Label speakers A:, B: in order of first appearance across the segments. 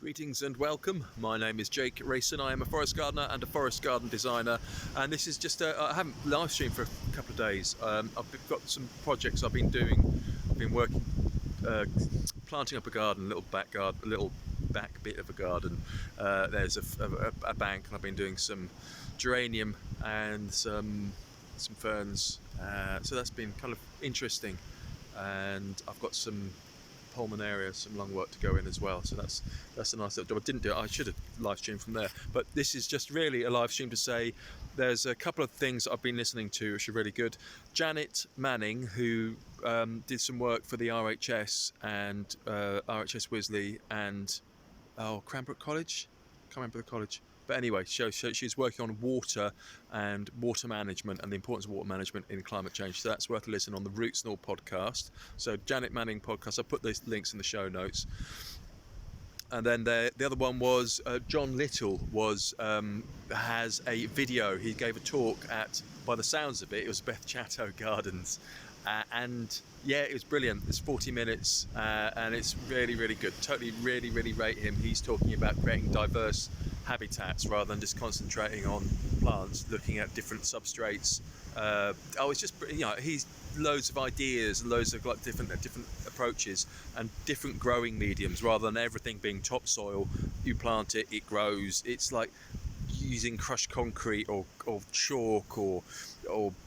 A: Greetings and welcome. My name is Jake Rayson. I am a forest gardener and a forest garden designer, and this is just I haven't live streamed for a couple of days. I've got some projects I've been doing. I've been working, planting up a garden, a little back bit of a garden. There's a bank, and I've been doing some geranium and some ferns. So that's been kind of interesting, and I've got some pulmonaria, some lung work to go in as well, so that's a nice little job. I didn't do it, I should have live streamed from there, but this is just really a live stream to say there's a couple of things I've been listening to which are really good. Janet Manning, who did some work for the RHS and RHS Wisley and Cranfield College, can't remember the college, but anyway, so she's working on water and water management and the importance of water management in climate change. So that's worth a listen on the Roots and All podcast. So Janet Manning podcast, I'll put these links in the show notes. And then the other one was John Little has a video. He gave a talk at, by the sounds of it was Beth Chatto Gardens. And yeah, it was brilliant. It's 40 minutes and it's really, really good. Totally, really, really rate him. He's talking about creating diverse habitats rather than just concentrating on plants, looking at different substrates. It's just, he's loads of ideas, loads of like different approaches and different growing mediums rather than everything being topsoil. You plant it, it grows. It's like using crushed concrete or chalk or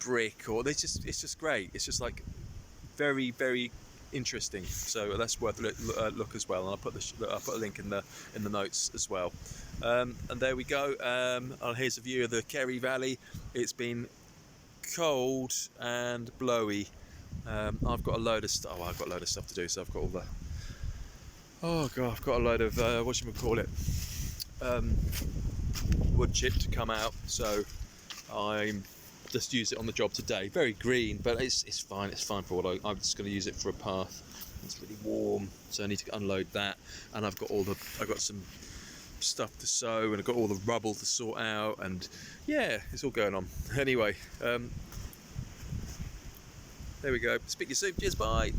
A: brick, or it's just great. It's just like very, very interesting. So that's worth a look as well. And I'll put a link in the notes as well. And there we go. Here's a view of the Kerry Valley. It's been cold and blowy. I've got a load of stuff. I've got a load of stuff to do. So I've got all the. I've got a load of wood chip to come out. So I'm just use it on the job today. Very green, but it's fine. It's fine for what I'm just going to use it for a path. It's really warm, so I need to unload that. And I've got some stuff to sow, and I've got all the rubble to sort out, and yeah, it's all going on. Anyway, there we go. Speak to you soon. Cheers, bye.